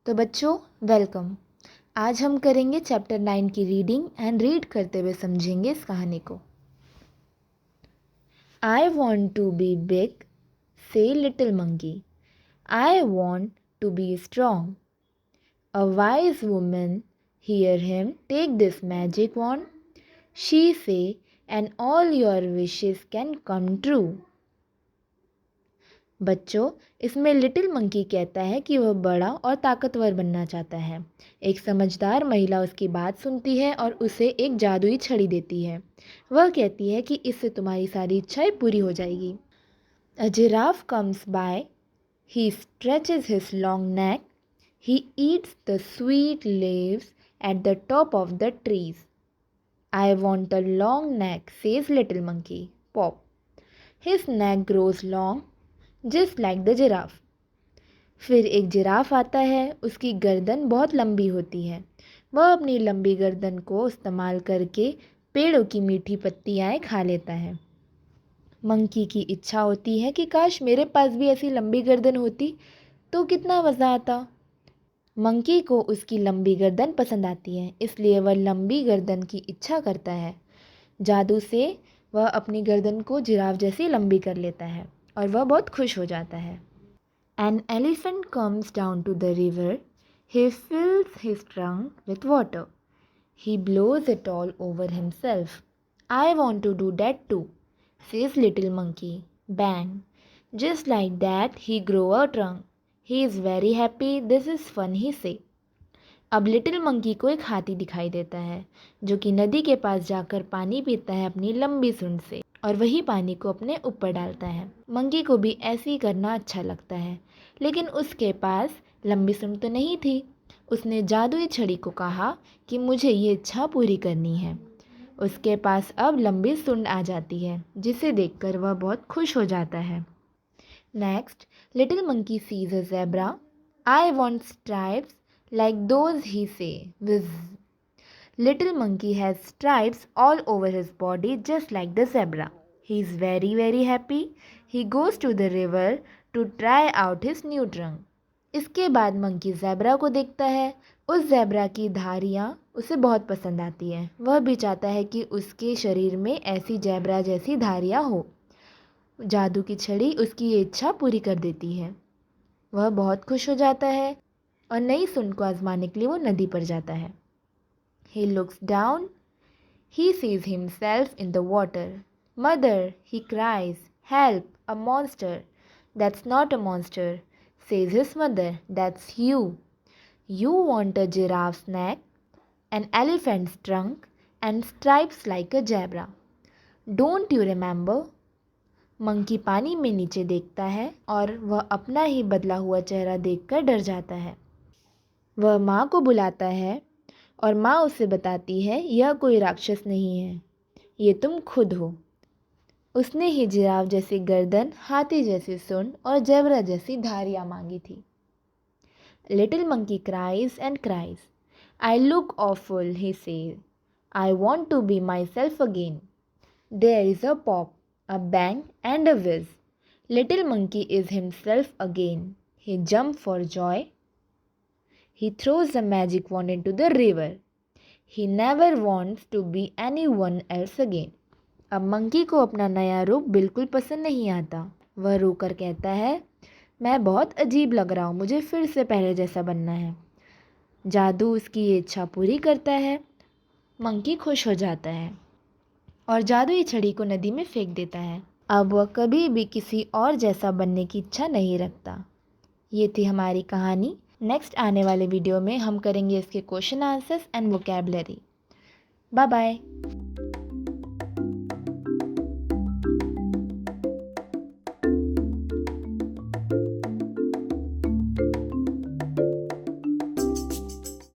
तो बच्चों वेलकम। आज हम करेंगे चैप्टर 9 की रीडिंग एंड रीड करते हुए समझेंगे इस कहानी को। I want to be big say little monkey, I want to be strong. A wise woman hear him take this magic wand, she say and all your wishes can come true. बच्चों, इसमें little monkey कहता है कि वह बड़ा और ताकतवर बनना चाहता है। एक समझदार महिला उसकी बात सुनती है और उसे एक जादुई छड़ी देती है। वह कहती है कि इससे तुम्हारी सारी इच्छाएं पूरी हो जाएगी। A giraffe comes by, he stretches his long neck, he eats the sweet leaves at the top of the trees. I want a long neck, says little monkey, pop. His neck grows long just like the giraffe. फिर एक giraffe आता है, उसकी गर्दन बहुत लंबी होती है। वह अपनी लंबी गर्दन को इस्तेमाल करके पेड़ों की मीठी पत्तियाँ खा लेता है। मंकी की इच्छा होती है कि काश मेरे पास भी ऐसी लंबी गर्दन होती तो कितना मज़ा आता। मंकी को उसकी लंबी गर्दन पसंद आती है, इसलिए वह लंबी गर्दन की इच्छा करता है। जादू से वह अपनी गर्दन को जिराफ जैसी लंबी कर लेता है और वह बहुत खुश हो जाता है। An elephant comes down to the river. He fills his trunk with water. He blows it all over himself. I want to do that too, says little monkey. Bang! Just like that, he grew a trunk. He is very happy. This is fun, he say. अब little monkey को एक हाथी दिखाई देता है जो कि नदी के पास जाकर पानी पीता है अपनी लंबी सूंड से और वही पानी को अपने ऊपर डालता है। मंकी को भी ऐसे ही करना अच्छा लगता है, लेकिन उसके पास लंबी सूंड तो नहीं थी। उसने जादुई छड़ी को कहा कि मुझे ये इच्छा पूरी करनी है। उसके पास अब लंबी सूंड आ जाती है, जिसे देखकर वह बहुत खुश हो जाता है। Next, little monkey sees a zebra. I want stripes like those, he say. Whiz. Little monkey has stripes all over his body just like the zebra. He is very happy. He goes to the river to try out his new trunk. इसके बाद monkey zebra को देखता है। उस zebra की धारियाँ उसे बहुत पसंद आती हैं। वह भी चाहता है कि उसके शरीर में ऐसी ज़ेब्रा जैसी धारियाँ हो। जादू की छड़ी उसकी ये इच्छा पूरी कर देती है। वह बहुत खुश हो जाता है और नई सूंड को आजमाने के लिए वो नदी पर जाता है। He looks down. He sees himself in the water. Mother, he cries, help, a monster. That's not a monster, says his mother. That's you. You want a giraffe's neck, an elephant's trunk, and stripes like a zebra. Don't you remember? Monkey पानी में नीचे देखता है और वह अपना ही बदला हुआ चेहरा देखकर डर जाता है। वह माँ को बुलाता है और माँ उसे बताती है यह कोई राक्षस नहीं है, ये तुम खुद हो। उसने ही जिराफ जैसी गर्दन, हाथी जैसी सूंड और ज़ेब्रा जैसी धारियाँ मांगी थी। Little monkey cries and cries. I look awful, he says. I want to be myself again. There is a pop, a bang and a whiz. Little monkey is himself again. He jumps for joy. He throws the magic wand into the river. He never wants to be anyone else again. अब monkey को अपना नया रूप बिल्कुल पसंद नहीं आता। वह रोकर कहता है, मैं बहुत अजीब लग रहा हूँ, मुझे फिर से पहले जैसा बनना है। जादू उसकी ये इच्छा पूरी करता है। मंकी खुश हो जाता है और जादुई छड़ी को नदी में फेंक देता है। अब वह कभी भी किसी और जैसा बनने की इच्छा नहीं रखता। ये थी हमारी कहानी। नेक्स्ट आने वाले वीडियो में हम करेंगे इसके question answers and vocabulary. Bye bye.